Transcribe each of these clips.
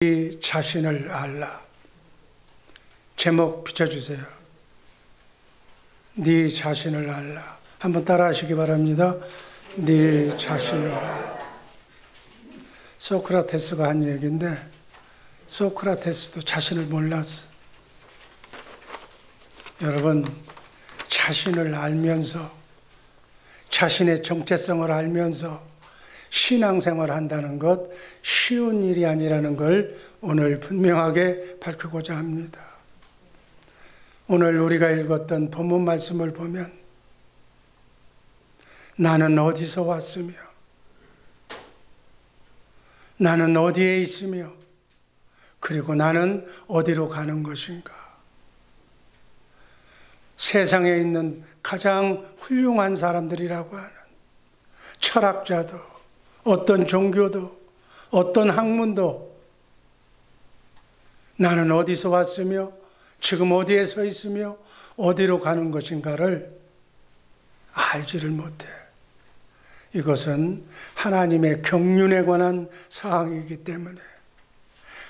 네 자신을 알라. 제목 붙여주세요. 네 자신을 알라. 한번 따라하시기 바랍니다. 네 자신을 알라. 소크라테스가 한 얘기인데 소크라테스도 자신을 몰랐어. 여러분, 자신을 알면서 자신의 정체성을 알면서 신앙생활을 한다는 것 쉬운 일이 아니라는 걸 오늘 분명하게 밝히고자 합니다. 오늘 우리가 읽었던 본문 말씀을 보면 나는 어디서 왔으며 나는 어디에 있으며 그리고 나는 어디로 가는 것인가. 세상에 있는 가장 훌륭한 사람들이라고 하는 철학자도 어떤 종교도 어떤 학문도 나는 어디서 왔으며 지금 어디에 서 있으며 어디로 가는 것인가를 알지를 못해. 이것은 하나님의 경륜에 관한 사항이기 때문에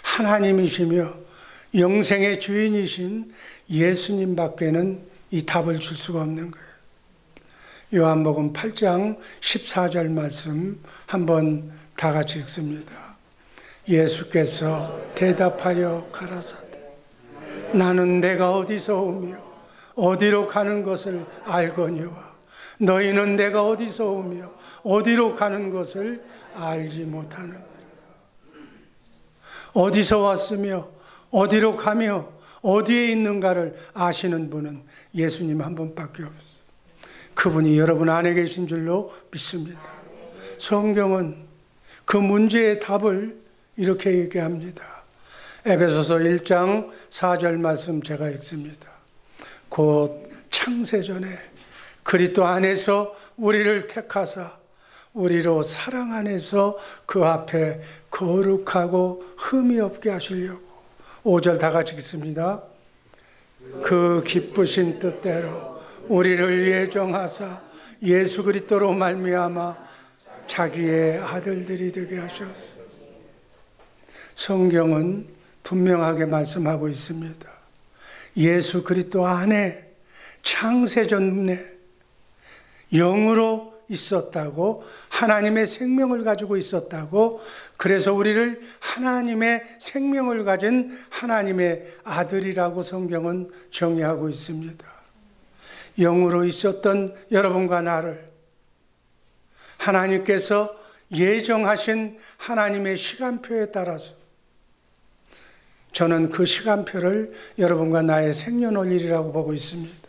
하나님이시며 영생의 주인이신 예수님 밖에는 이 답을 줄 수가 없는 거예요. 요한복음 8장 14절 말씀 한번 다 같이 읽습니다. 예수께서 대답하여 가라사대 나는 내가 어디서 오며 어디로 가는 것을 알거니와 너희는 내가 어디서 오며 어디로 가는 것을 알지 못하느니라. 어디서 왔으며 어디로 가며 어디에 있는가를 아시는 분은 예수님 한 분밖에 없어요. 그분이 여러분 안에 계신 줄로 믿습니다. 성경은 그 문제의 답을 이렇게 얘기합니다. 에베소서 1장 4절 말씀 제가 읽습니다. 곧 창세전에 그리스도 안에서 우리를 택하사 우리로 사랑 안에서 그 앞에 거룩하고 흠이 없게 하시려고. 5절 다 같이 읽습니다. 그 기쁘신 뜻대로 우리를 예정하사 예수 그리스도로 말미암아 자기의 아들들이 되게 하셨어요. 성경은 분명하게 말씀하고 있습니다. 예수 그리스도 안에 창세전에 영으로 있었다고, 하나님의 생명을 가지고 있었다고, 그래서 우리를 하나님의 생명을 가진 하나님의 아들이라고 성경은 정의하고 있습니다. 영으로 있었던 여러분과 나를 하나님께서 예정하신 하나님의 시간표에 따라서 저는 그 시간표를 여러분과 나의 생년월일이라고 보고 있습니다.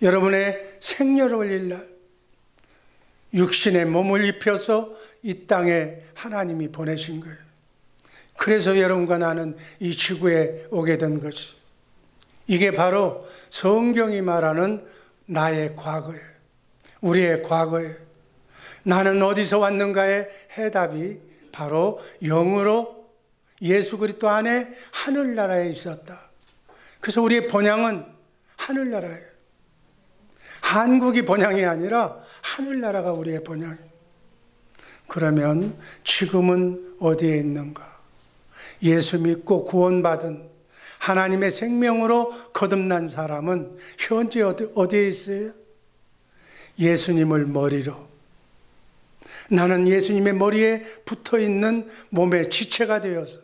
여러분의 생년월일 날 육신의 몸을 입혀서 이 땅에 하나님이 보내신 거예요. 그래서 여러분과 나는 이 지구에 오게 된 것이, 이게 바로 성경이 말하는 나의 과거예요. 우리의 과거예요. 나는 어디서 왔는가의 해답이 바로 영으로 예수 그리스도 안에 하늘나라에 있었다. 그래서 우리의 본향은 하늘나라예요. 한국이 본향이 아니라 하늘나라가 우리의 본향이에요. 그러면 지금은 어디에 있는가? 예수 믿고 구원받은 하나님의 생명으로 거듭난 사람은 현재 어디에 있어요? 예수님을 머리로, 나는 예수님의 머리에 붙어있는 몸의 지체가 되어서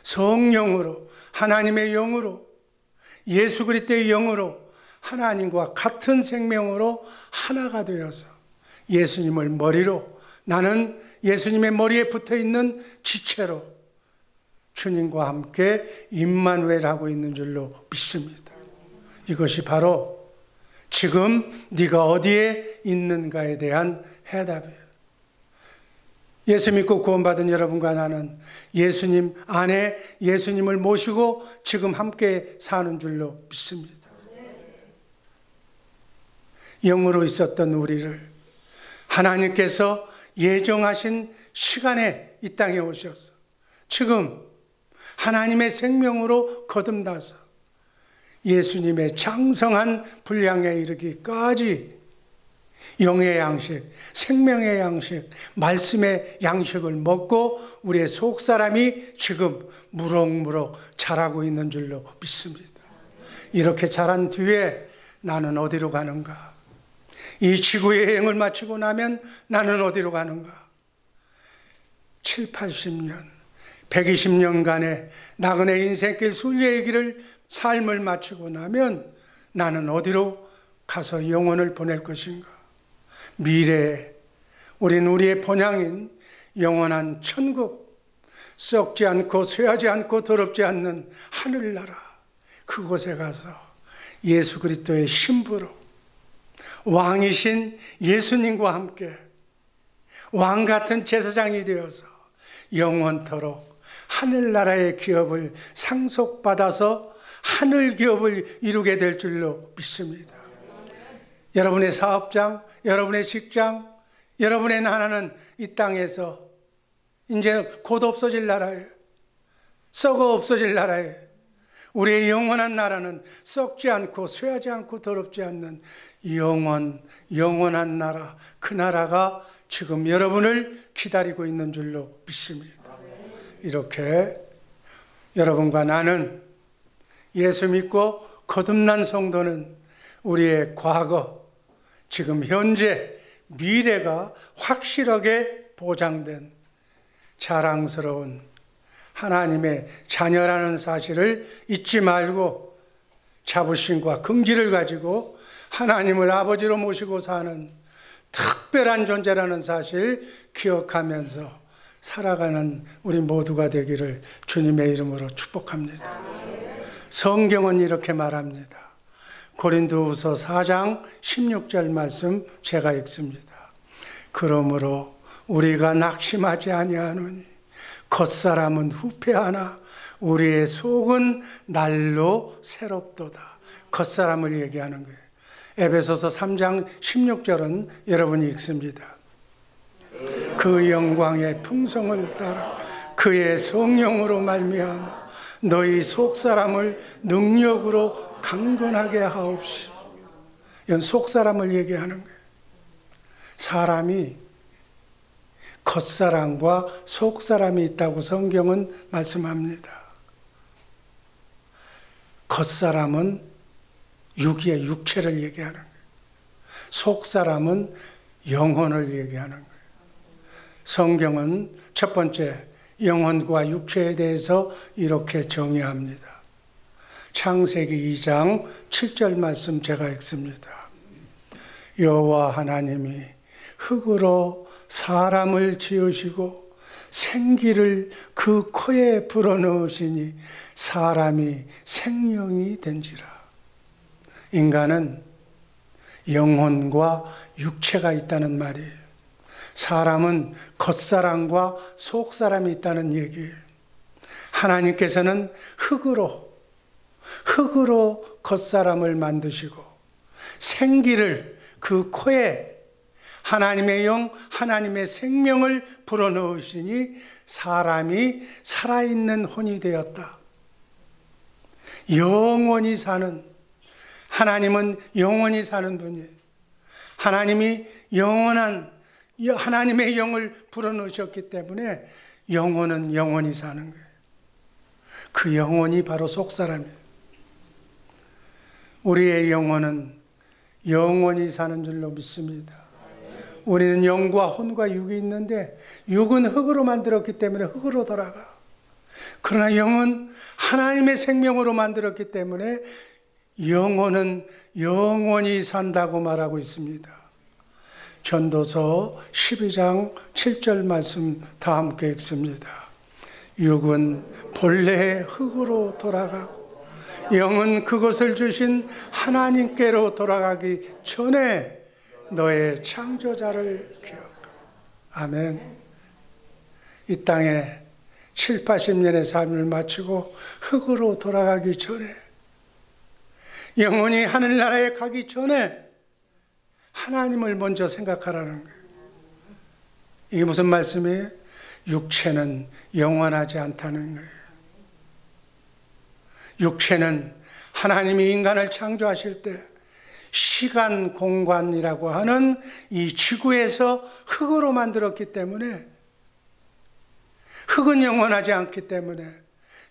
성령으로, 하나님의 영으로, 예수 그리스도의 영으로 하나님과 같은 생명으로 하나가 되어서 예수님을 머리로, 나는 예수님의 머리에 붙어있는 지체로 주님과 함께 임마누엘하고 있는 줄로 믿습니다. 이것이 바로 지금 네가 어디에 있는가에 대한 해답이에요. 예수 믿고 구원받은 여러분과 나는 예수님 안에 예수님을 모시고 지금 함께 사는 줄로 믿습니다. 영으로 있었던 우리를 하나님께서 예정하신 시간에 이 땅에 오셔서 지금 하나님의 생명으로 거듭나서 예수님의 장성한 분량에 이르기까지 영의 양식, 생명의 양식, 말씀의 양식을 먹고 우리의 속사람이 지금 무럭무럭 자라고 있는 줄로 믿습니다. 이렇게 자란 뒤에 나는 어디로 가는가? 이 지구의 여행을 마치고 나면 나는 어디로 가는가? 7, 80년, 120년간의 나그네 인생길 순례의 길을 삶을 마치고 나면 나는 어디로 가서 영혼을 보낼 것인가? 미래에 우리는 우리의 본향인 영원한 천국, 썩지 않고 쇠하지 않고 더럽지 않는 하늘나라, 그곳에 가서 예수 그리스도의 신부로 왕이신 예수님과 함께 왕 같은 제사장이 되어서 영원토록 하늘나라의 기업을 상속받아서 하늘 기업을 이루게 될 줄로 믿습니다. 여러분의 사업장, 여러분의 직장, 여러분의 나라는 이 땅에서 이제 곧 없어질 나라예요. 썩어 없어질 나라예요. 우리의 영원한 나라는 썩지 않고 쇠하지 않고 더럽지 않는 영원한 나라, 그 나라가 지금 여러분을 기다리고 있는 줄로 믿습니다. 이렇게 여러분과 나는, 예수 믿고 거듭난 성도는 우리의 과거, 지금 현재, 미래가 확실하게 보장된 자랑스러운 하나님의 자녀라는 사실을 잊지 말고 자부심과 긍지를 가지고 하나님을 아버지로 모시고 사는 특별한 존재라는 사실 기억하면서 살아가는 우리 모두가 되기를 주님의 이름으로 축복합니다. 성경은 이렇게 말합니다. 고린도후서 4장 16절 말씀 제가 읽습니다. 그러므로 우리가 낙심하지 아니하노니 겉사람은 후패하나 우리의 속은 날로 새롭도다. 겉사람을 얘기하는 거예요. 에베소서 3장 16절은 여러분이 읽습니다. 그 영광의 풍성을 따라 그의 성령으로 말미암아 너희 속사람을 능력으로 강건하게 하옵시고. 이건 속사람을 얘기하는 거예요. 사람이 겉사람과 속사람이 있다고 성경은 말씀합니다. 겉사람은 육의 육체를 얘기하는 거예요. 속사람은 영혼을 얘기하는 거예요. 성경은 첫 번째 영혼과 육체에 대해서 이렇게 정의합니다. 창세기 2장 7절 말씀 제가 읽습니다. 여호와 하나님이 흙으로 사람을 지으시고 생기를 그 코에 불어넣으시니 사람이 생명이 된지라. 인간은 영혼과 육체가 있다는 말이에요. 사람은 겉사람과 속사람이 있다는 얘기예요. 하나님께서는 흙으로 겉사람을 만드시고 생기를 그 코에 하나님의 영, 하나님의 생명을 불어넣으시니 사람이 살아있는 혼이 되었다. 영원히 사는, 하나님은 영원히 사는 분이에요. 하나님이 하나님의 영을 불어넣으셨기 때문에 영혼은 영원히 사는 거예요. 그 영혼이 바로 속사람이에요. 우리의 영혼은 영원히 사는 줄로 믿습니다. 우리는 영과 혼과 육이 있는데 육은 흙으로 만들었기 때문에 흙으로 돌아가. 그러나 영은 하나님의 생명으로 만들었기 때문에 영혼은 영원히 산다고 말하고 있습니다. 전도서 12장 7절 말씀 다 함께 읽습니다. 육은 본래 흙으로 돌아가고 영은 그것을 주신 하나님께로 돌아가기 전에 너의 창조자를 기억하라. 아멘. 이 땅에 7, 80년의 삶을 마치고 흙으로 돌아가기 전에, 영혼이 하늘나라에 가기 전에 하나님을 먼저 생각하라는 거예요. 이게 무슨 말씀이에요? 육체는 영원하지 않다는 거예요. 육체는 하나님이 인간을 창조하실 때 시간 공간이라고 하는 이 지구에서 흙으로 만들었기 때문에, 흙은 영원하지 않기 때문에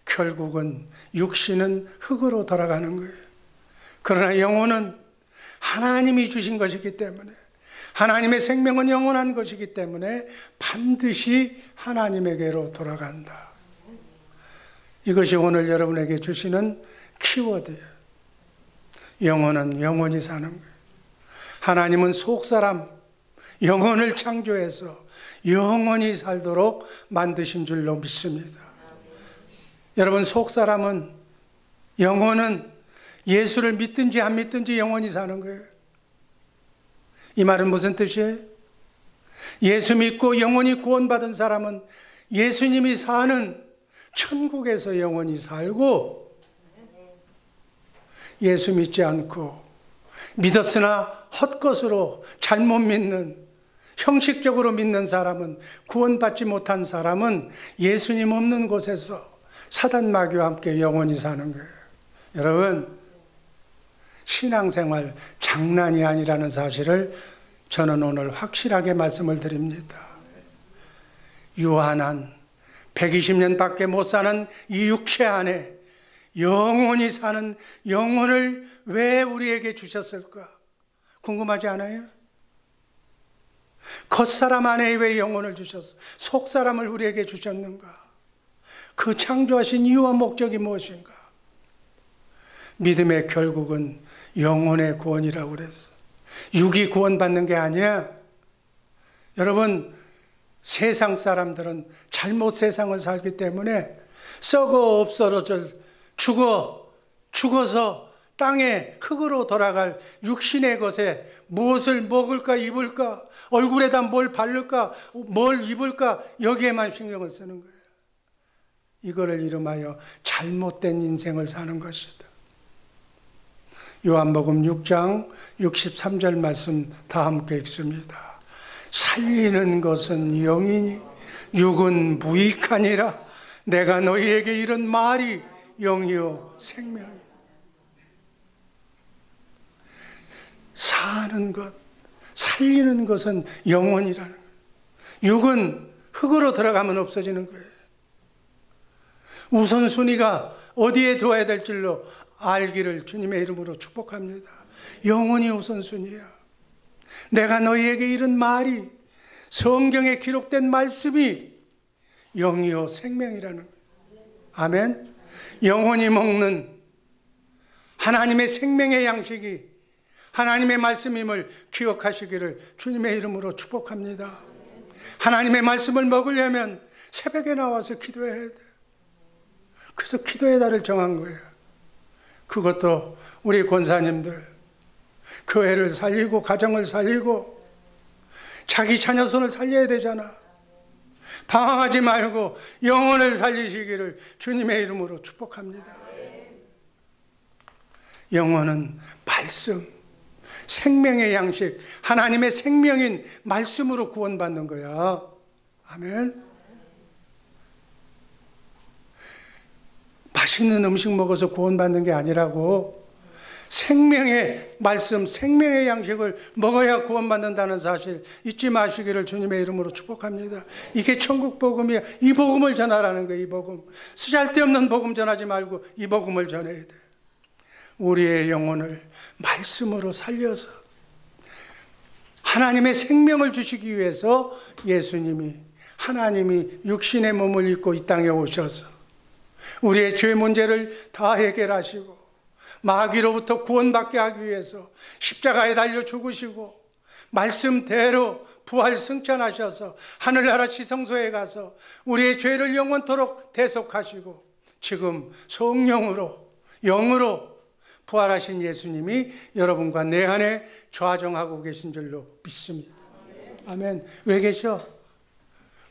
결국은 육신은 흙으로 돌아가는 거예요. 그러나 영혼은 하나님이 주신 것이기 때문에, 하나님의 생명은 영원한 것이기 때문에 반드시 하나님에게로 돌아간다. 이것이 오늘 여러분에게 주시는 키워드예요. 영혼은 영원히 사는 거예요. 하나님은 속사람, 영혼을 창조해서 영원히 살도록 만드신 줄로 믿습니다. 여러분, 속사람은, 영혼은 예수를 믿든지 안 믿든지 영원히 사는 거예요. 이 말은 무슨 뜻이에요? 예수 믿고 영원히 구원받은 사람은 예수님이 사는 천국에서 영원히 살고, 예수 믿지 않고 믿었으나 헛것으로 잘못 믿는, 형식적으로 믿는 사람은, 구원받지 못한 사람은 예수님 없는 곳에서 사단 마귀와 함께 영원히 사는 거예요. 여러분, 신앙생활 장난이 아니라는 사실을 저는 오늘 확실하게 말씀을 드립니다. 유한한 120년밖에 못 사는 이 육체 안에 영원히 사는 영혼을 왜 우리에게 주셨을까? 궁금하지 않아요? 겉사람 안에 왜 영혼을 주셨어? 속사람을 우리에게 주셨는가? 그 창조하신 이유와 목적이 무엇인가? 믿음의 결국은 영혼의 구원이라고 그랬어. 육이 구원받는 게 아니야. 여러분, 세상 사람들은 잘못 세상을 살기 때문에 썩어 없어져 죽어서 땅에 흙으로 돌아갈 육신의 것에 무엇을 먹을까 입을까, 얼굴에다 뭘 바를까 뭘 입을까, 여기에만 신경을 쓰는 거예요. 이거를 이름하여 잘못된 인생을 사는 것이다. 요한복음 6장 63절 말씀 다 함께 읽습니다. 살리는 것은 영이니 육은 무익하니라. 내가 너희에게 이런 말이 영이요 생명이요. 사는 것, 살리는 것은 영혼이라는 거예요. 육은 흙으로 들어가면 없어지는 거예요. 우선순위가 어디에 두어야 될 줄로 알기를 주님의 이름으로 축복합니다. 영혼이 우선순위야. 내가 너희에게 이런 말이, 성경에 기록된 말씀이 영이요 생명이라는 거예요. 아멘. 영혼이 먹는 하나님의 생명의 양식이 하나님의 말씀임을 기억하시기를 주님의 이름으로 축복합니다. 하나님의 말씀을 먹으려면 새벽에 나와서 기도해야 돼. 그래서 기도의 달을 정한 거예요. 그것도 우리 권사님들 교회를 살리고 가정을 살리고 자기 자녀 손을 살려야 되잖아. 방황하지 말고 영혼을 살리시기를 주님의 이름으로 축복합니다. 영혼은 말씀, 생명의 양식, 하나님의 생명인 말씀으로 구원받는 거야. 아멘. 맛있는 음식 먹어서 구원받는 게 아니라고. 생명의 말씀, 생명의 양식을 먹어야 구원받는다는 사실 잊지 마시기를 주님의 이름으로 축복합니다. 이게 천국 복음이야. 이 복음을 전하라는 거예요. 이 복음. 쓰잘데없는 복음 전하지 말고 이 복음을 전해야 돼. 우리의 영혼을 말씀으로 살려서 하나님의 생명을 주시기 위해서 예수님이, 하나님이 육신의 몸을 입고 이 땅에 오셔서 우리의 죄 문제를 다 해결하시고 마귀로부터 구원받게 하기 위해서 십자가에 달려 죽으시고 말씀대로 부활 승천하셔서 하늘나라 지성소에 가서 우리의 죄를 영원토록 대속하시고 지금 성령으로, 영으로 부활하신 예수님이 여러분과 내 안에 좌정하고 계신 줄로 믿습니다. 아멘. 왜 계셔?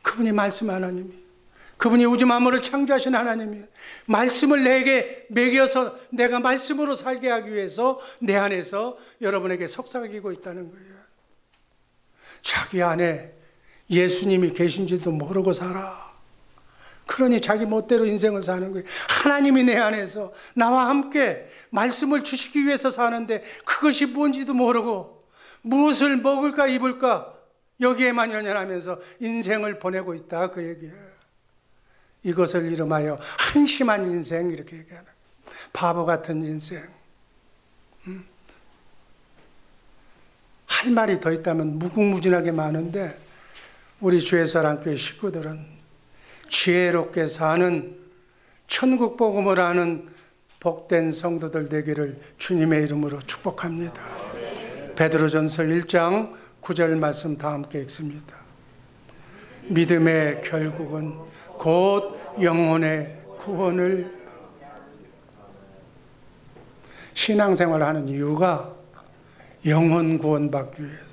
그분이 말씀 하나님이, 그분이 우주 만물을 창조하신 하나님이에요. 말씀을 내게 먹여서 내가 말씀으로 살게 하기 위해서 내 안에서 여러분에게 속삭이고 있다는 거예요. 자기 안에 예수님이 계신지도 모르고 살아. 그러니 자기 멋대로 인생을 사는 거예요. 하나님이 내 안에서 나와 함께 말씀을 주시기 위해서 사는데 그것이 뭔지도 모르고 무엇을 먹을까 입을까 여기에만 연연하면서 인생을 보내고 있다, 그 얘기예요. 이것을 이름하여 한심한 인생, 이렇게 얘기하는 거예요. 바보 같은 인생. 할 말이 더 있다면 무궁무진하게 많은데 우리 주의사랑교회 식구들은 지혜롭게 사는 천국 복음을 아는 복된 성도들 되기를 주님의 이름으로 축복합니다. 베드로전서 1장 9절 말씀 다 함께 읽습니다. 믿음의 결국은 곧 영혼의 구원을. 신앙생활을 하는 이유가 영혼 구원받기 위해서.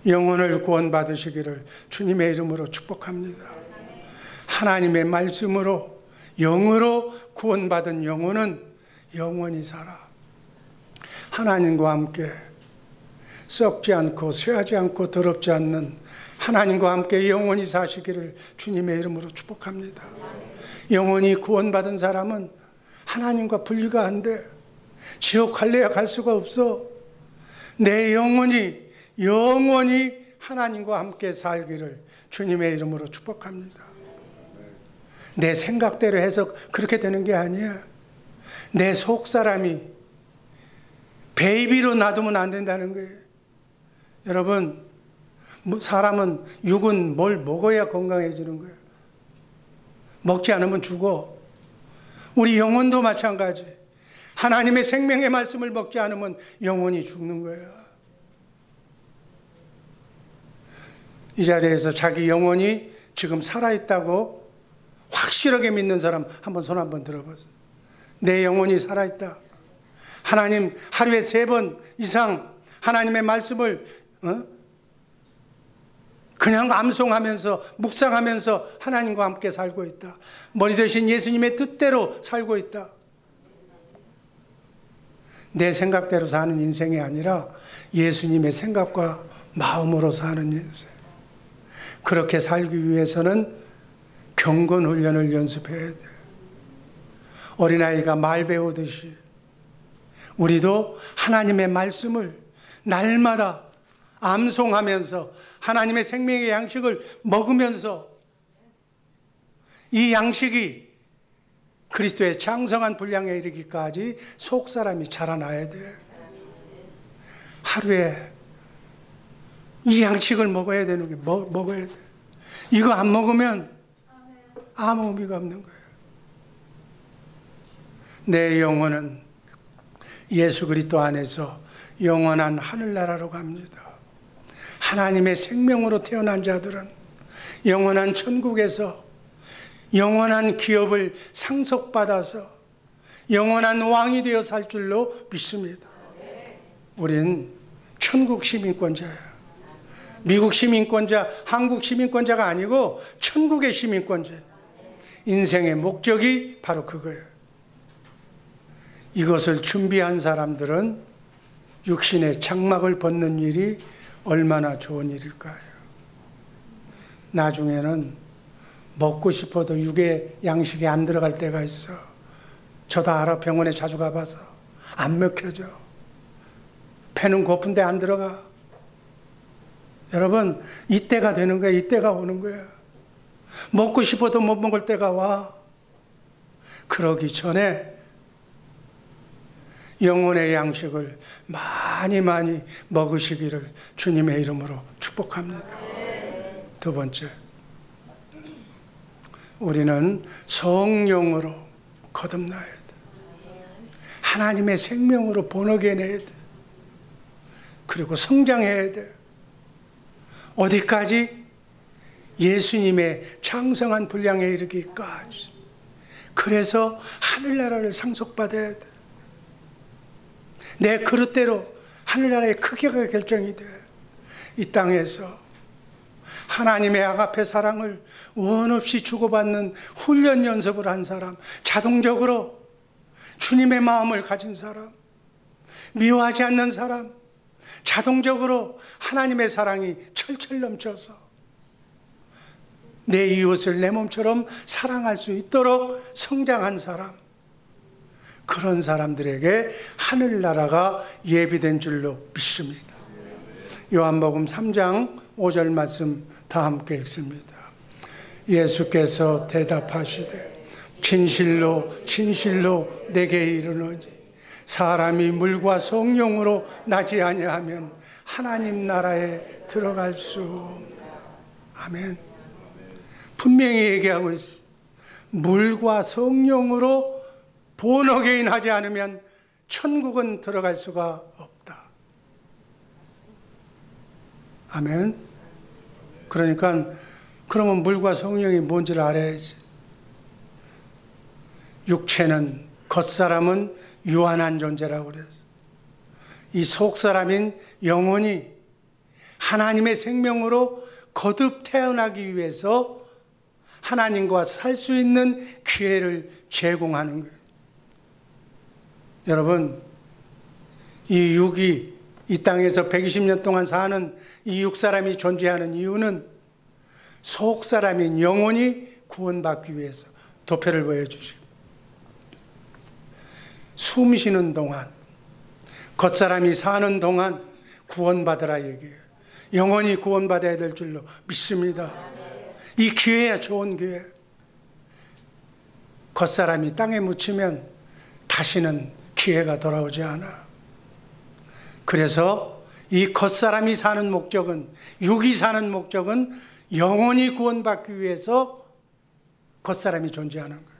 영혼을 구원받으시기를 주님의 이름으로 축복합니다. 하나님의 말씀으로 영으로 구원받은 영혼은 영원히 살아 하나님과 함께 썩지 않고 쇠하지 않고 더럽지 않는 하나님과 함께 영원히 사시기를 주님의 이름으로 축복합니다. 영원히 구원받은 사람은 하나님과 분리가 안 돼. 지옥 갈래야 갈 수가 없어. 내 영혼이 하나님과 함께 살기를 주님의 이름으로 축복합니다. 내 생각대로 해서 그렇게 되는 게 아니야. 내 속사람이 베이비로 놔두면 안 된다는 거예요. 여러분, 사람은 육은 뭘 먹어야 건강해지는 거예요. 먹지 않으면 죽어. 우리 영혼도 마찬가지. 하나님의 생명의 말씀을 먹지 않으면 영혼이 죽는 거예요. 이 자리에서 자기 영혼이 지금 살아있다고 확실하게 믿는 사람 한번 손 한번 들어보세요. 내 영혼이 살아있다. 하나님 하루에 3번 이상 하나님의 말씀을 그냥 암송하면서 묵상하면서 하나님과 함께 살고 있다. 머리 대신 예수님의 뜻대로 살고 있다. 내 생각대로 사는 인생이 아니라 예수님의 생각과 마음으로 사는 인생. 그렇게 살기 위해서는 경건 훈련을 연습해야 돼. 어린아이가 말 배우듯이 우리도 하나님의 말씀을 날마다 암송하면서 하나님의 생명의 양식을 먹으면서 이 양식이 그리스도의 장성한 분량에 이르기까지 속사람이 자라나야 돼. 하루에 이 양식을 먹어야 되는 게 먹어야 돼. 이거 안 먹으면 아무 의미가 없는 거예요. 내 영혼은 예수 그리스도 안에서 영원한 하늘나라로 갑니다. 하나님의 생명으로 태어난 자들은 영원한 천국에서 영원한 기업을 상속받아서 영원한 왕이 되어 살 줄로 믿습니다. 우린 천국 시민권자야. 미국 시민권자, 한국 시민권자가 아니고 천국의 시민권자. 인생의 목적이 바로 그거예요. 이것을 준비한 사람들은 육신의 장막을 벗는 일이 얼마나 좋은 일일까요? 나중에는 먹고 싶어도 육의 양식이 안 들어갈 때가 있어. 저도 알아. 병원에 자주 가봐서 안 먹혀져. 배는 고픈데 안 들어가. 여러분, 이때가 되는 거야. 이때가 오는 거야. 먹고 싶어도 못 먹을 때가 와. 그러기 전에 영혼의 양식을 많이 먹으시기를 주님의 이름으로 축복합니다. 두 번째, 우리는 성령으로 거듭나야 돼. 하나님의 생명으로 번역해내야 돼. 그리고 성장해야 돼. 어디까지? 예수님의 장성한 분량에 이르기까지. 그래서 하늘나라를 상속받아야 돼. 내 그릇대로 하늘나라의 크기가 결정이 돼. 이 땅에서 하나님의 아가페 사랑을 원 없이 주고받는 훈련 연습을 한 사람, 자동적으로 주님의 마음을 가진 사람, 미워하지 않는 사람, 자동적으로 하나님의 사랑이 철철 넘쳐서 내 이웃을 내 몸처럼 사랑할 수 있도록 성장한 사람, 그런 사람들에게 하늘나라가 예비된 줄로 믿습니다. 요한복음 3장 5절 말씀 다 함께 읽습니다. 예수께서 대답하시되 진실로 진실로 내게 이르노니 사람이 물과 성령으로 나지 아니하면 하나님 나라에 들어갈 수 없다. 아멘. 분명히 얘기하고 있어. 물과 성령으로 본어게인 하지 않으면 천국은 들어갈 수가 없다. 아멘. 그러니까 그러면 물과 성령이 뭔지를 알아야지. 육체는, 겉사람은 유한한 존재라고 그랬어. 이 속사람인 영혼이 하나님의 생명으로 거듭 태어나기 위해서 하나님과 살 수 있는 기회를 제공하는 거예요. 여러분, 이 육이 이 땅에서 120년 동안 사는 이 육사람이 존재하는 이유는 속사람인 영혼이 구원받기 위해서. 도표를 보여주시고, 숨 쉬는 동안, 겉사람이 사는 동안 구원받으라 얘기해요. 영혼이 구원받아야 될 줄로 믿습니다. 이 기회야, 좋은 기회. 겉사람이 땅에 묻히면 다시는 기회가 돌아오지 않아. 그래서 이 겉사람이 사는 목적은, 육이 사는 목적은 영혼이 구원받기 위해서 겉사람이 존재하는 거예요.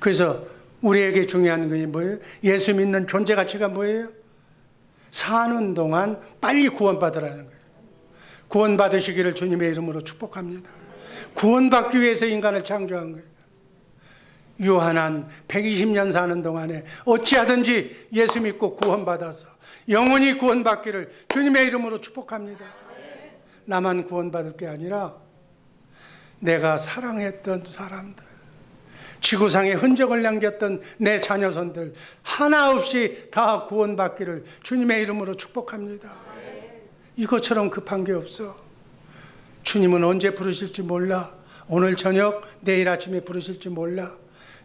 그래서 우리에게 중요한 것이 뭐예요? 예수 믿는 존재 가치가 뭐예요? 사는 동안 빨리 구원받으라는 거예요. 구원받으시기를 주님의 이름으로 축복합니다. 구원받기 위해서 인간을 창조한 거예요. 유한한 120년 사는 동안에 어찌하든지 예수 믿고 구원받아서 영원히 구원받기를 주님의 이름으로 축복합니다. 나만 구원받을 게 아니라 내가 사랑했던 사람들, 지구상에 흔적을 남겼던 내 자녀손들 하나 없이 다 구원받기를 주님의 이름으로 축복합니다. 이것처럼 급한 게 없어. 주님은 언제 부르실지 몰라. 오늘 저녁, 내일 아침에 부르실지 몰라.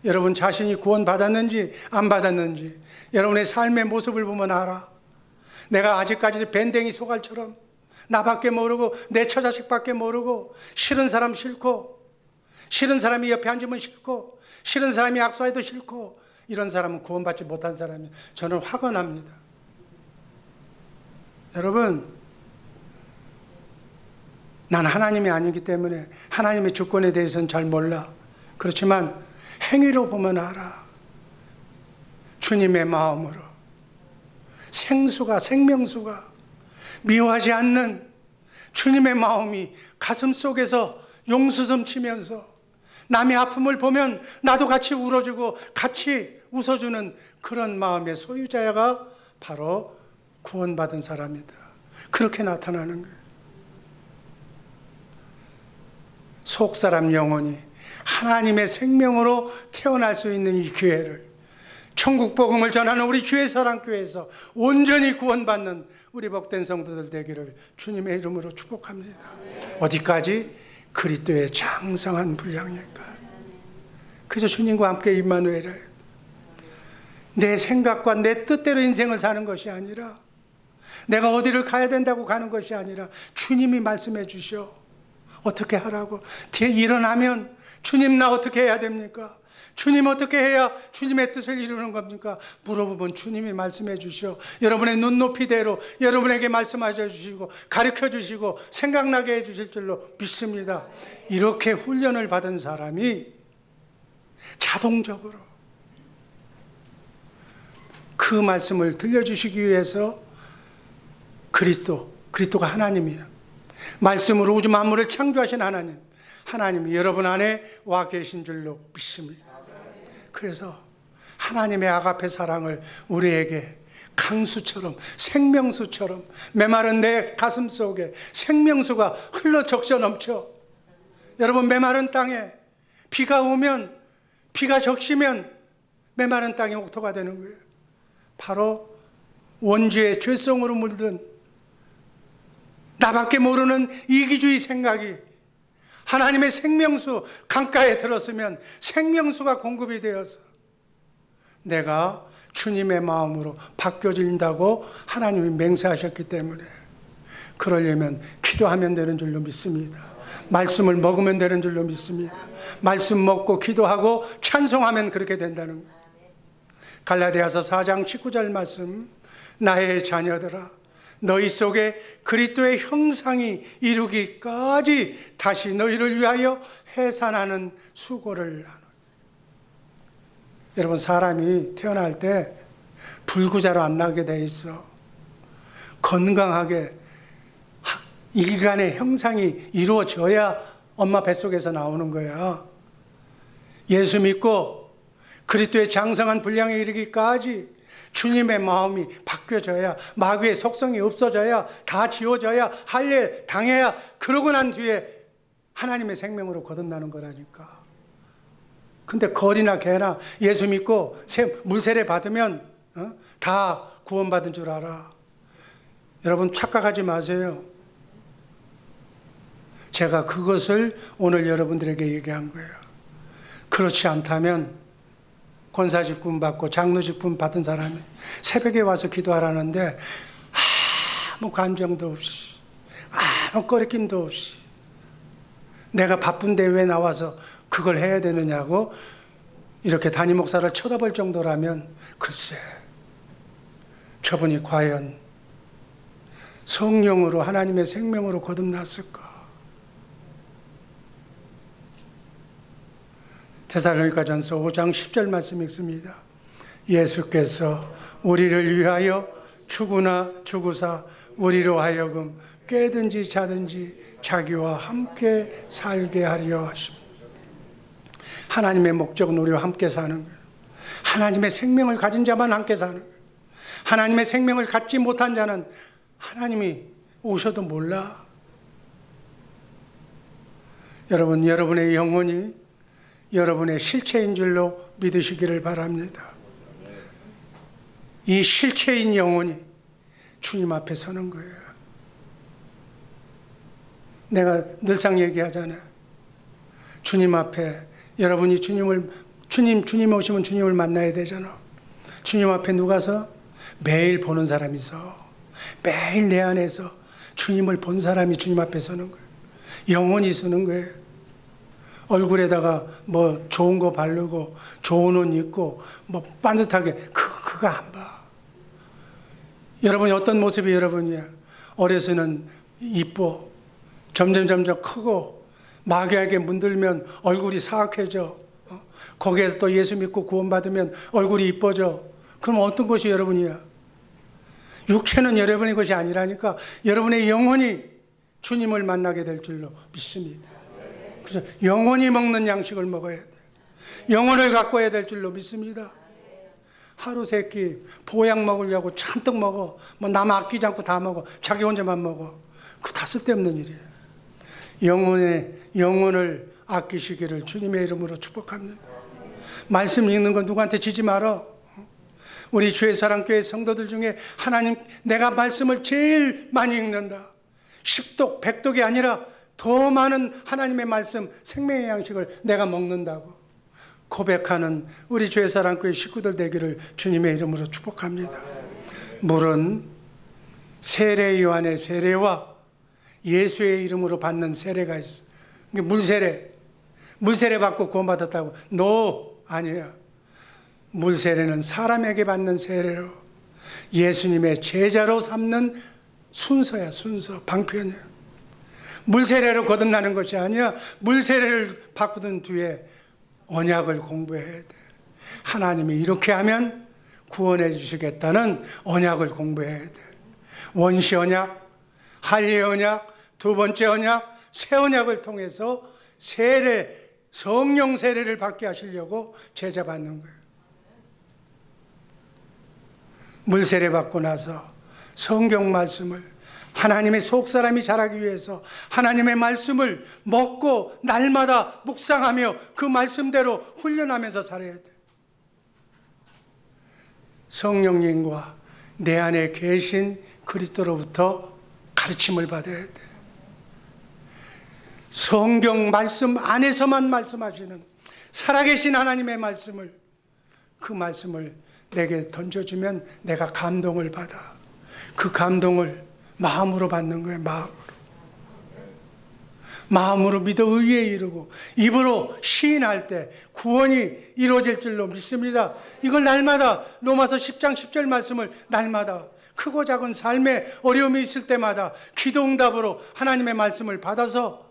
여러분 자신이 구원받았는지 안 받았는지 여러분의 삶의 모습을 보면 알아. 내가 아직까지도 밴댕이 소갈처럼 나밖에 모르고 내 처자식밖에 모르고 싫은 사람 싫고, 싫은 사람이 옆에 앉으면 싫고, 싫은 사람이 악수해도 싫고, 이런 사람은 구원받지 못한 사람이에요. 저는 화가 납니다. 여러분, 난 하나님이 아니기 때문에 하나님의 주권에 대해서는 잘 몰라. 그렇지만 행위로 보면 알아. 주님의 마음으로 생수가, 생명수가 미워하지 않는 주님의 마음이 가슴 속에서 용수섬 치면서 남의 아픔을 보면 나도 같이 울어주고 같이 웃어주는 그런 마음의 소유자가 바로 구원받은 사람이다. 그렇게 나타나는 거예요. 속사람 영혼이 하나님의 생명으로 태어날 수 있는 이 기회를, 천국 복음을 전하는 우리 주의 사랑교회에서 온전히 구원받는 우리 복된 성도들 되기를 주님의 이름으로 축복합니다. 어디까지? 그리스도의 장성한 분량일까. 그래서 주님과 함께 임마누엘이라. 내 생각과 내 뜻대로 인생을 사는 것이 아니라, 내가 어디를 가야 된다고 가는 것이 아니라 주님이 말씀해 주셔. 어떻게 하라고. 일어나면 주님 나 어떻게 해야 됩니까? 주님 어떻게 해야 주님의 뜻을 이루는 겁니까? 물어보면 주님이 말씀해 주시오. 여러분의 눈높이대로 여러분에게 말씀하셔 주시고 가르쳐 주시고 생각나게 해 주실 줄로 믿습니다. 이렇게 훈련을 받은 사람이 자동적으로 그 말씀을 들려주시기 위해서 그리스도가 하나님이야. 말씀으로 우주 만물을 창조하신 하나님이 여러분 안에 와 계신 줄로 믿습니다. 그래서 하나님의 아가페 사랑을 우리에게 강수처럼, 생명수처럼, 메마른 내 가슴 속에 생명수가 흘러 적셔 넘쳐. 여러분, 메마른 땅에 비가 오면, 비가 적시면 메마른 땅이 옥토가 되는 거예요. 바로 원죄의 죄성으로 물든 나밖에 모르는 이기주의 생각이 하나님의 생명수 강가에 들었으면 생명수가 공급이 되어서 내가 주님의 마음으로 바뀌어진다고 하나님이 맹세하셨기 때문에 그러려면 기도하면 되는 줄로 믿습니다. 말씀을 먹으면 되는 줄로 믿습니다. 말씀 먹고 기도하고 찬송하면 그렇게 된다는 거예요. 갈라디아서 4장 19절 말씀, 나의 자녀들아 너희 속에 그리스도의 형상이 이루기까지 다시 너희를 위하여 해산하는 수고를 하노라. 여러분, 사람이 태어날 때 불구자로 안 나게 돼 있어. 건강하게 인간의 형상이 이루어져야 엄마 뱃속에서 나오는 거야. 예수 믿고 그리스도의 장성한 분량에 이르기까지 주님의 마음이 바뀌어져야, 마귀의 속성이 없어져야, 다 지워져야, 할례 당해야, 그러고 난 뒤에 하나님의 생명으로 거듭나는 거라니까. 근데 거리나 개나 예수 믿고 물세례 받으면 다 구원받은 줄 알아. 여러분, 착각하지 마세요. 제가 그것을 오늘 여러분들에게 얘기한 거예요. 그렇지 않다면 권사직분 받고 장로직분 받은 사람이 새벽에 와서 기도하라는데 아무 감정도 없이, 아무 꺼리낌도 없이, 내가 바쁜데 왜 나와서 그걸 해야 되느냐고 이렇게 담임 목사를 쳐다볼 정도라면 글쎄, 저분이 과연 성령으로 하나님의 생명으로 거듭났을까? 데살로니가전서 5장 10절 말씀 읽습니다. 예수께서 우리를 위하여 죽으나 죽으사 우리로 하여금 깨든지 자든지 자기와 함께 살게 하려 하십니다. 하나님의 목적은 우리와 함께 사는 거예요. 하나님의 생명을 가진 자만 함께 사는 거예요. 하나님의 생명을 갖지 못한 자는 하나님이 오셔도 몰라. 여러분, 여러분의 영혼이 여러분의 실체인 줄로 믿으시기를 바랍니다. 이 실체인 영혼이 주님 앞에 서는 거예요. 내가 늘상 얘기하잖아요. 주님 앞에 여러분이 주님 오시면 주님을 만나야 되잖아. 주님 앞에 누가서 매일 보는 사람이 있어. 매일 내 안에서 주님을 본 사람이 주님 앞에 서는 거예요. 영원히 서는 거예요. 얼굴에다가 뭐 좋은 거 바르고 좋은 옷 입고 뭐 반듯하게 그거 안 봐. 여러분이 어떤 모습이 여러분이야? 어려서는 이뻐. 점점 크고 마귀에게 문들면 얼굴이 사악해져. 거기에 또 예수 믿고 구원받으면 얼굴이 이뻐져. 그럼 어떤 것이 여러분이야? 육체는 여러분의 것이 아니라니까 여러분의 영혼이 주님을 만나게 될 줄로 믿습니다. 그래서 영혼이 먹는 양식을 먹어야 돼. 영혼을 가꿔야 될 줄로 믿습니다. 하루 세 끼 보약 먹으려고 잔뜩 먹어. 뭐 남 아끼지 않고 다 먹어. 자기 혼자만 먹어. 그거 다 쓸데없는 일이에요. 영혼을 아끼시기를 주님의 이름으로 축복합니다. 말씀 읽는 거 누구한테 지지 말아. 우리 주의 사랑교회 성도들 중에 하나님, 내가 말씀을 제일 많이 읽는다. 10독, 100독이 아니라 더 많은 하나님의 말씀, 생명의 양식을 내가 먹는다고 고백하는 우리 주의 사랑교회 식구들 되기를 주님의 이름으로 축복합니다. 물은 세례 요한의 세례와 예수의 이름으로 받는 세례가 있어. 물세례 받고 구원받았다고? 아니야. 물세례는 사람에게 받는 세례로 예수님의 제자로 삼는 순서야. 순서, 방편이야. 물세례로 거듭나는 것이 아니야. 물세례를 바꾸던 뒤에 언약을 공부해야 돼. 하나님이 이렇게 하면 구원해 주시겠다는 언약을 공부해야 돼. 원시 언약, 할례 언약, 두 번째 언약, 새 언약을 통해서 성령 세례를 받게 하시려고 제자 받는 거예요. 물세례 받고 나서 성경 말씀을 하나님의 속사람이 자라기 위해서 하나님의 말씀을 먹고 날마다 묵상하며 그 말씀대로 훈련하면서 살아야 돼. 성령님과 내 안에 계신 그리스도로부터 가르침을 받아야 돼. 성경 말씀 안에서만 말씀하시는 살아계신 하나님의 말씀을, 그 말씀을 내게 던져주면 내가 감동을 받아. 그 감동을 마음으로 받는 거예요. 마음으로 믿어 의에 이르고 입으로 시인할 때 구원이 이루어질 줄로 믿습니다. 이걸 날마다 로마서 10장 10절 말씀을 날마다 크고 작은 삶에 어려움이 있을 때마다 기도 응답으로 하나님의 말씀을 받아서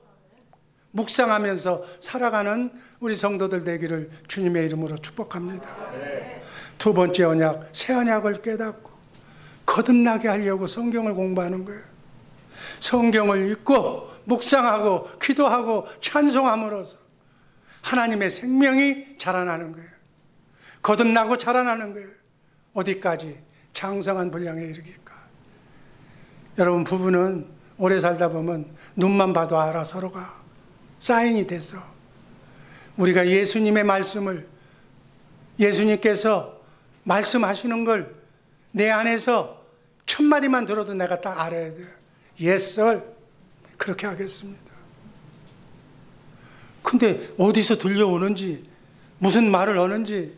묵상하면서 살아가는 우리 성도들 되기를 주님의 이름으로 축복합니다. 두 번째 언약, 새 언약을 깨닫고 거듭나게 하려고 성경을 공부하는 거예요. 성경을 읽고 묵상하고 기도하고 찬송함으로써 하나님의 생명이 자라나는 거예요. 거듭나고 자라나는 거예요. 어디까지? 장성한 분량에 이르기까. 여러분, 부부는 오래 살다 보면 눈만 봐도 알아. 서로가 사인이 돼서 우리가 예수님의 말씀을, 예수님께서 말씀하시는 걸 내 안에서 첫 마디만 들어도 내가 딱 알아야 돼요. Yes, sir. 그렇게 하겠습니다. 근데 어디서 들려오는지, 무슨 말을 하는지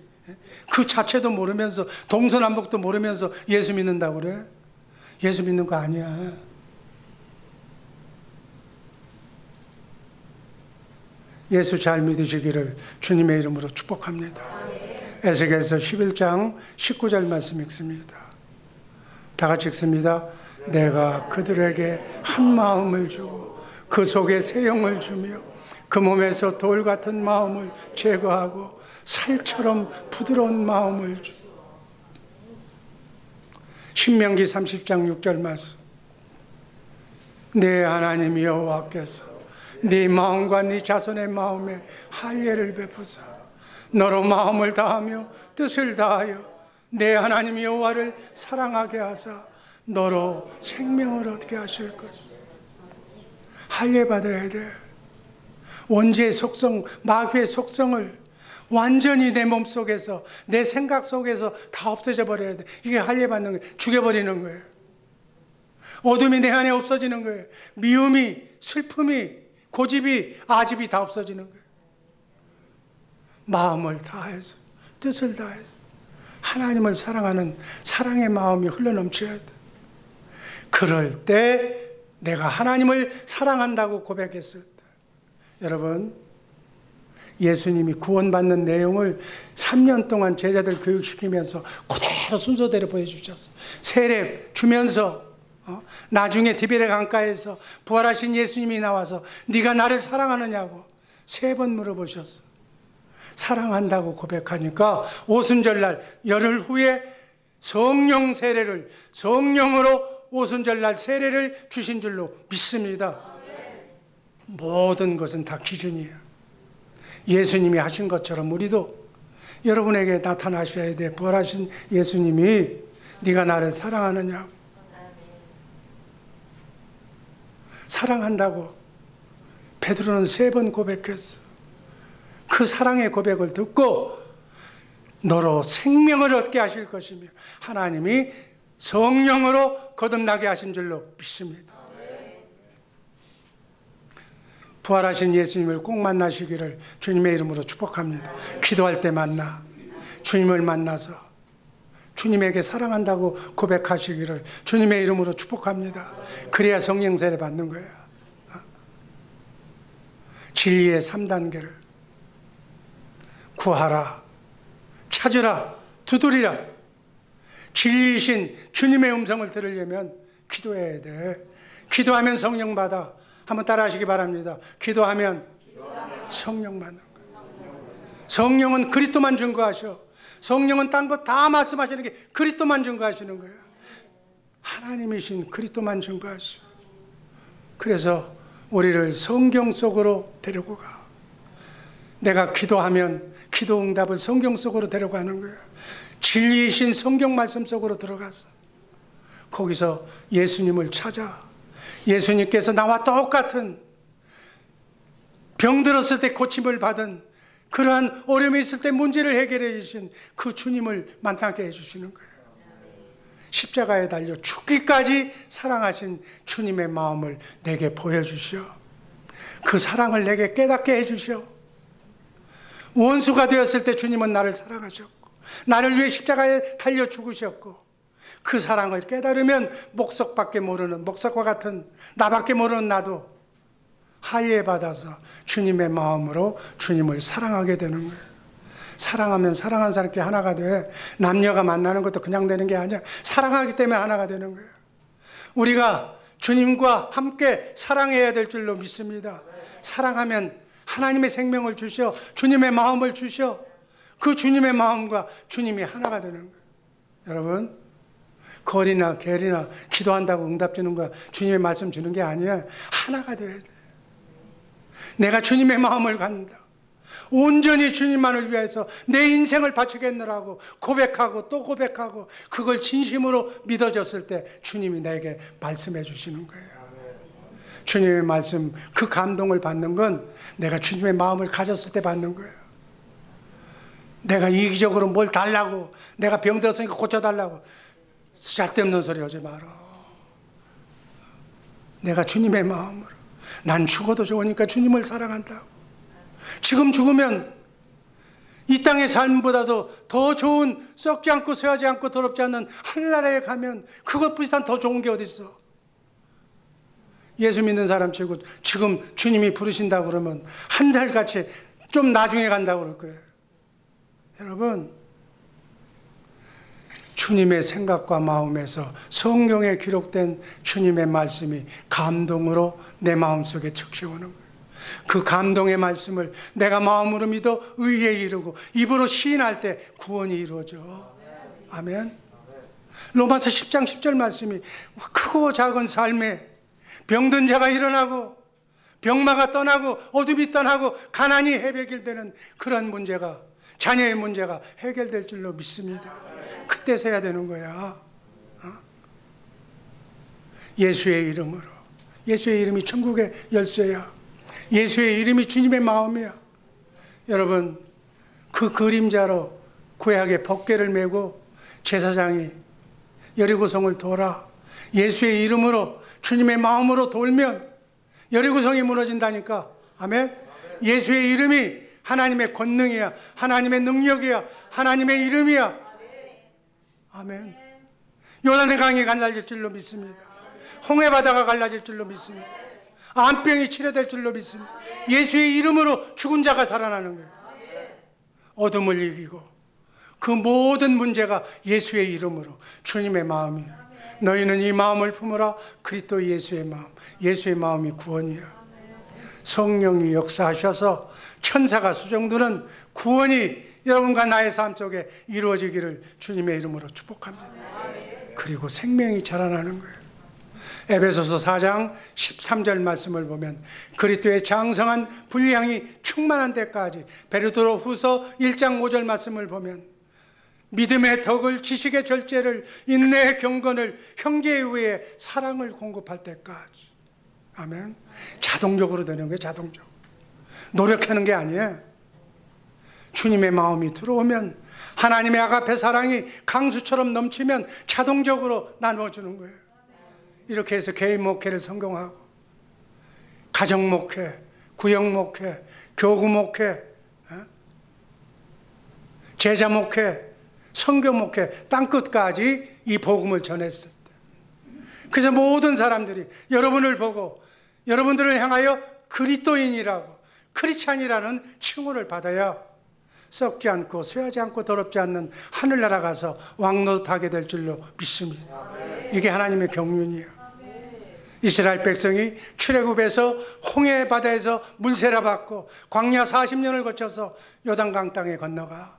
그 자체도 모르면서, 동서남북도 모르면서 예수 믿는다고 그래? 예수 믿는 거 아니야. 예수 잘 믿으시기를 주님의 이름으로 축복합니다. 에스겔서 11장 19절 말씀 읽습니다. 다 같이 읽습니다. 내가 그들에게 한 마음을 주고 그 속에 새 영을 주며 그 몸에서 돌 같은 마음을 제거하고 살처럼 부드러운 마음을 주. 신명기 30장 6절 말씀. 내 하나님 여호와께서 네 마음과 네 자손의 마음에 할례를 베푸사 너로 마음을 다하며 뜻을 다하여 내 하나님 여호와를 사랑하게 하사 너로 생명을 얻게 하실 것이다. 할례 받아야 돼. 원죄의 속성, 마귀의 속성을 완전히 내 몸속에서, 내 생각 속에서 다 없어져 버려야 돼. 이게 할례 받는 거예요. 죽여버리는 거예요. 어둠이 내 안에 없어지는 거예요. 미움이, 슬픔이, 고집이, 아집이 다 없어지는 거예요. 마음을 다해서, 뜻을 다해서 하나님을 사랑하는 사랑의 마음이 흘러넘쳐야 돼. 그럴 때 내가 하나님을 사랑한다고 고백했을 때, 여러분, 예수님이 구원받는 내용을 3년 동안 제자들 교육시키면서 그대로 순서대로 보여주셨어요. 세례 주면서 나중에 디베레 강가에서 부활하신 예수님이 나와서 네가 나를 사랑하느냐고 3번 물어보셨어. 사랑한다고 고백하니까 오순절날 열흘 후에 성령 세례를, 성령으로 오순절날 세례를 주신 줄로 믿습니다. 모든 것은 다 기준이에요. 예수님이 하신 것처럼 우리도 여러분에게 나타나셔야 돼. 부활하신 예수님이 네가 나를 사랑하느냐고. 사랑한다고 베드로는 3번 고백했어. 그 사랑의 고백을 듣고 너로 생명을 얻게 하실 것이며 하나님이 성령으로 거듭나게 하신 줄로 믿습니다. 부활하신 예수님을 꼭 만나시기를 주님의 이름으로 축복합니다. 기도할 때 만나, 주님을 만나서 주님에게 사랑한다고 고백하시기를 주님의 이름으로 축복합니다. 그래야 성령 세례 받는 거야. 진리의 3단계를 구하라, 찾으라, 두드리라. 진리이신 주님의 음성을 들으려면 기도해야 돼. 기도하면 성령 받아. 한번 따라 하시기 바랍니다. 기도하면 성령 받는 거예요. 성령은 그리스도만 증거하셔. 성령은 딴 거 다 말씀하시는 게 그리스도만 증거하시는 거예요. 하나님이신 그리스도만 증거하시오. 그래서 우리를 성경 속으로 데리고 가. 내가 기도하면 기도 응답을 성경 속으로 데려가는 거예요. 진리이신 성경 말씀 속으로 들어가서 거기서 예수님을 찾아. 예수님께서 나와 똑같은 병 들었을 때 고침을 받은, 그러한 어려움이 있을 때 문제를 해결해 주신 그 주님을 만나게 해주시는 거예요. 십자가에 달려 죽기까지 사랑하신 주님의 마음을 내게 보여주시오. 그 사랑을 내게 깨닫게 해주시오. 원수가 되었을 때 주님은 나를 사랑하셨고 나를 위해 십자가에 달려 죽으셨고, 그 사랑을 깨달으면 목석밖에 모르는, 목석과 같은 나밖에 모르는 나도 할례 받아서 주님의 마음으로 주님을 사랑하게 되는 거예요. 사랑하면 사랑한 사람께 하나가 돼. 남녀가 만나는 것도 그냥 되는 게 아니야. 사랑하기 때문에 하나가 되는 거예요. 우리가 주님과 함께 사랑해야 될 줄로 믿습니다. 사랑하면 하나님의 생명을 주셔, 주님의 마음을 주셔. 그 주님의 마음과 주님이 하나가 되는 거예요. 여러분, 거리나 계리나 기도한다고 응답 주는 거야, 주님의 말씀 주는 게 아니야. 하나가 돼야 돼. 내가 주님의 마음을 갖는다, 온전히 주님만을 위해서 내 인생을 바치겠노라고 고백하고 또 고백하고, 그걸 진심으로 믿어졌을 때 주님이 나에게 말씀해 주시는 거예요. 주님의 말씀, 그 감동을 받는 건 내가 주님의 마음을 가졌을 때 받는 거예요. 내가 이기적으로 뭘 달라고, 내가 병들었으니까 고쳐달라고 쓸데없는 소리 하지 마라. 내가 주님의 마음으로, 난 죽어도 좋으니까 주님을 사랑한다고. 지금 죽으면 이 땅의 삶보다도 더 좋은, 썩지 않고 쇠하지 않고 더럽지 않는 하늘나라에 가면 그것 비슷한 더 좋은 게 어디 있어. 예수 믿는 사람 치고 지금 주님이 부르신다고 그러면 한 살같이 좀 나중에 간다고 그럴 거예요. 여러분, 주님의 생각과 마음에서 성경에 기록된 주님의 말씀이 감동으로 내 마음속에 적셔오는 거예요. 그 감동의 말씀을 내가 마음으로 믿어 의에 이르고 입으로 시인할 때 구원이 이루어져. 아멘. 로마서 10장 10절 말씀이 크고 작은 삶에 병든 자가 일어나고 병마가 떠나고 어둠이 떠나고 가난이 해결되는 그런 문제가, 자녀의 문제가 해결될 줄로 믿습니다. 그때서야 되는 거야. 예수의 이름으로. 예수의 이름이 천국의 열쇠야. 예수의 이름이 주님의 마음이야. 여러분, 그 그림자로 구약의 법궤를 메고 제사장이 여리고성을 돌아 예수의 이름으로 주님의 마음으로 돌면 여리고성이 무너진다니까. 아멘. 예수의 이름이 하나님의 권능이야, 하나님의 능력이야, 하나님의 이름이야. 아멘. 요단의 강이 갈라질 줄로 믿습니다. 홍해바다가 갈라질 줄로 믿습니다. 암병이 치료될 줄로 믿습니다. 예수의 이름으로 죽은 자가 살아나는 거예요. 어둠을 이기고 그 모든 문제가 예수의 이름으로, 주님의 마음이에요. 너희는 이 마음을 품으라. 그리스도 예수의 마음. 예수의 마음이 구원이야. 성령이 역사하셔서 천사가 수정두는 구원이 여러분과 나의 삶 속에 이루어지기를 주님의 이름으로 축복합니다. 그리고 생명이 자라나는 거예요. 에베소서 4장 13절 말씀을 보면 그리스도의 장성한 분량이 충만한 데까지, 베드로 후서 1장 5절 말씀을 보면 믿음의 덕을, 지식의 절제를, 인내의 경건을, 형제의 의에 사랑을 공급할 때까지. 아멘. 자동적으로 되는 거예요. 자동적으로. 노력하는 게 아니에요. 주님의 마음이 들어오면, 하나님의 아가페 사랑이 강수처럼 넘치면 자동적으로 나누어주는 거예요. 이렇게 해서 개인 목회를 성공하고, 가정 목회, 구역 목회, 교구 목회, 제자 목회, 선교 목회, 땅끝까지 이 복음을 전했을 때, 그래서 모든 사람들이 여러분을 보고 여러분들을 향하여 그리스도인이라고, 크리스찬이라는 칭호를 받아야 썩지 않고 쇠하지 않고 더럽지 않는 하늘나라 가서 왕노릇하게 될 줄로 믿습니다. 이게 하나님의 경륜이에요. 이스라엘 백성이 출애굽에서 홍해 바다에서 물세라 받고 광야 40년을 거쳐서 요단강 땅에 건너가.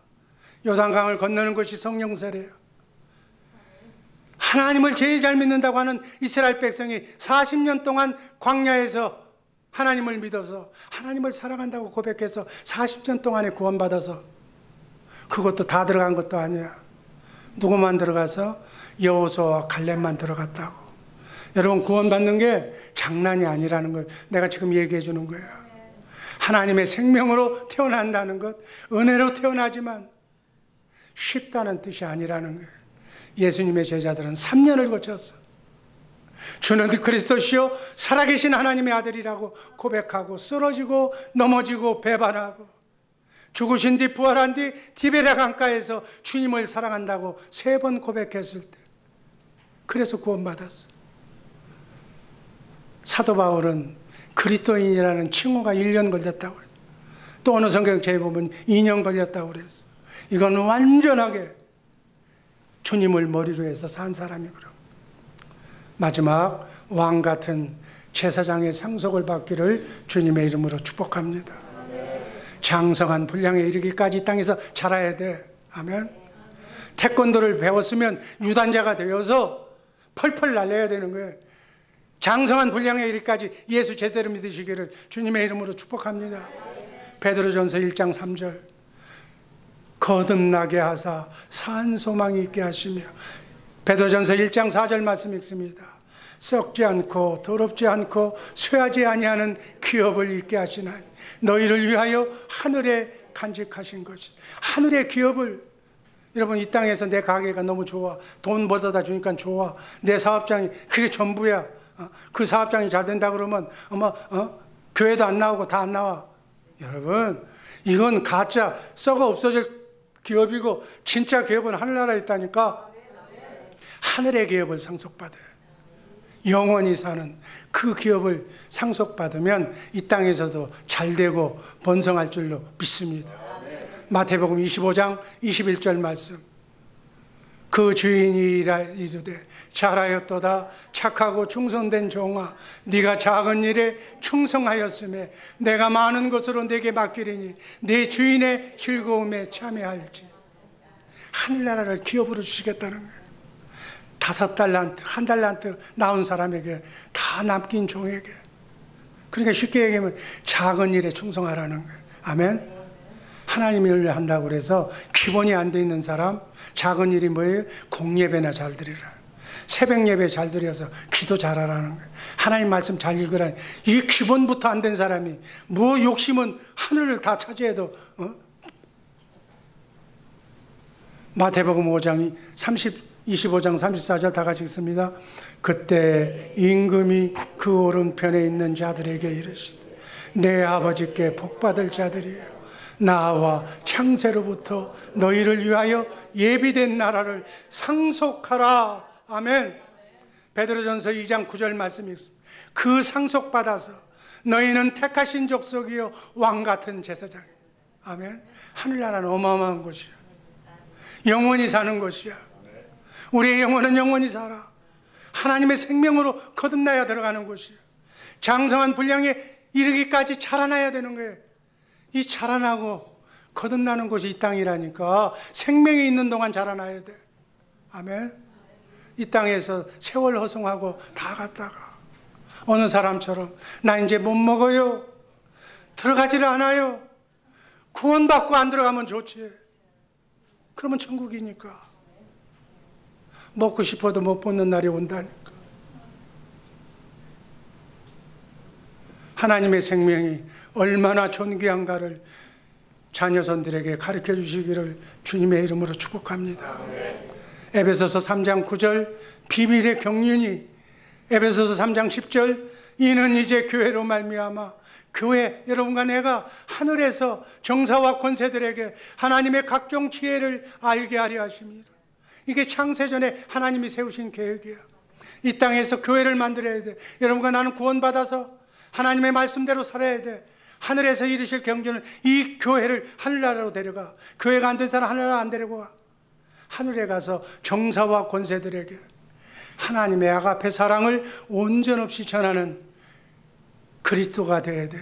요단강을 건너는 것이 성령 세례예요. 하나님을 제일 잘 믿는다고 하는 이스라엘 백성이 40년 동안 광야에서 하나님을 믿어서 하나님을 사랑한다고 고백해서 40년 동안에 구원받아서, 그것도 다 들어간 것도 아니야. 누구만 들어가서? 여호수아와 갈렙만 들어갔다고. 여러분, 구원받는 게 장난이 아니라는 걸 내가 지금 얘기해 주는 거예요. 하나님의 생명으로 태어난다는 것, 은혜로 태어나지만 쉽다는 뜻이 아니라는 거예요. 예수님의 제자들은 3년을 거쳤어. 주는 그리스도시요 살아계신 하나님의 아들이라고 고백하고 쓰러지고 넘어지고 배반하고 죽으신 뒤 부활한 뒤 디베랴 강가에서 주님을 사랑한다고 3번 고백했을 때 그래서 구원받았어. 사도 바울은 그리스도인이라는 칭호가 1년 걸렸다고 그랬어. 또 어느 성경책에 보면 2년 걸렸다고 그랬어. 이건 완전하게 주님을 머리로 해서 산 사람이거든. 마지막 왕 같은 제사장의 상속을 받기를 주님의 이름으로 축복합니다. 장성한 분량에 이르기까지 이 땅에서 자라야 돼. 아멘. 태권도를 배웠으면 유단자가 되어서 펄펄 날려야 되는 거예요. 장성한 분량에 이르기까지 예수 제대로 믿으시기를 주님의 이름으로 축복합니다. 베드로전서 1장 3절 거듭나게 하사 산 소망이 있게 하시며, 베드로전서 1장 4절 말씀 읽습니다. 썩지 않고 더럽지 않고 쇠하지 아니하는 기업을 있게 하시나니 너희를 위하여 하늘에 간직하신 것이. 하늘의 기업을, 여러분 이 땅에서 내 가게가 너무 좋아, 돈 벌어다 주니까 좋아, 내 사업장이 그게 전부야. 그 사업장이 잘 된다 그러면 아마 교회도 안 나오고 다 안 나와. 여러분 이건 가짜 썩어 없어질 기업이고 진짜 기업은 하늘나라에 있다니까. 하늘의 기업을 상속받아요. 영원히 사는 그 기업을 상속받으면 이 땅에서도 잘되고 번성할 줄로 믿습니다. 마태복음 25장 21절 말씀. 그 주인이 이르되 잘하였도다 착하고 충성된 종아, 네가 작은 일에 충성하였음에 내가 많은 것으로 네게 맡기리니 네 주인의 즐거움에 참여할지. 하늘나라를 기업으로 주시겠다는 거예요. 5달란트, 1달란트 나온 사람에게 다 남긴 종에게. 그러니까 쉽게 얘기하면 작은 일에 충성하라는 거예요. 아멘. 하나님이 일 한다고 그래서 기본이 안 돼 있는 사람, 작은 일이 뭐예요? 공예배나 잘 드리라. 새벽 예배 잘 드려서 기도 잘하라는 거예요. 하나님 말씀 잘 읽으라니. 이 기본부터 안 된 사람이 뭐 욕심은 하늘을 다 차지해도 마태복음 5장 25장 34절 다 같이 읽습니다. 그때 임금이 그 오른편에 있는 자들에게 이르시되 내 아버지께 복받을 자들이여, 나와 창세로부터 너희를 위하여 예비된 나라를 상속하라. 아멘. 베드로전서 2장 9절 말씀이 있습니다. 그 상속받아서 너희는 택하신 족속이요 왕같은 제사장이야. 아멘. 하늘나라는 어마어마한 곳이야. 영원히 사는 곳이야. 우리의 영혼은 영원히 살아. 하나님의 생명으로 거듭나야 들어가는 곳이야. 장성한 분량에 이르기까지 자라나야 되는 거예요. 이 자라나고 거듭나는 곳이 이 땅이라니까. 생명이 있는 동안 자라나야 돼. 아멘. 이 땅에서 세월 허송하고 다 갔다가 어느 사람처럼 나 이제 못 먹어요, 들어가지를 않아요. 구원받고 안 들어가면 좋지. 그러면 천국이니까. 먹고 싶어도 못 먹는 날이 온다니까. 하나님의 생명이 얼마나 존귀한가를 자녀선들에게 가르쳐 주시기를 주님의 이름으로 축복합니다. 에베소서 3장 9절 비밀의 경륜이, 에베소서 3장 10절 이는 이제 교회로 말미암아, 교회, 여러분과 내가 하늘에서 정사와 권세들에게 하나님의 각종 지혜를 알게 하려 하십니다. 이게 창세전에 하나님이 세우신 계획이야. 이 땅에서 교회를 만들어야 돼. 여러분과 나는 구원받아서 하나님의 말씀대로 살아야 돼. 하늘에서 이루실 경륜은 이 교회를 하늘나라로 데려가. 교회가 안 된 사람 하늘나라 안 데리고 와. 하늘에 가서 정사와 권세들에게 하나님의 아가페 사랑을 온전없이 전하는 그리스도가 돼야 돼.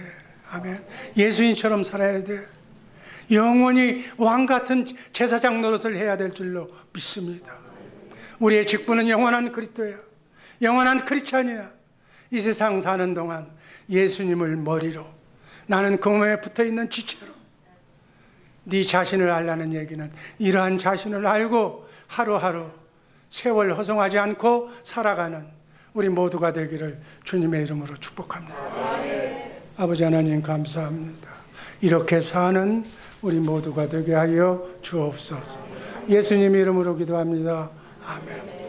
아멘. 예수님처럼 살아야 돼. 영원히 왕같은 제사장 노릇을 해야 될 줄로 믿습니다. 우리의 직분은 영원한 그리스도야. 영원한 크리스찬이야. 이 세상 사는 동안 예수님을 머리로, 나는 그 몸에 붙어있는 지체로. 네 자신을 알라는 얘기는 이러한 자신을 알고 하루하루 세월 허송하지 않고 살아가는 우리 모두가 되기를 주님의 이름으로 축복합니다. 아버지 하나님 감사합니다. 이렇게 사는 우리 모두가 되게 하여 주옵소서. 예수님 이름으로 기도합니다. 아멘.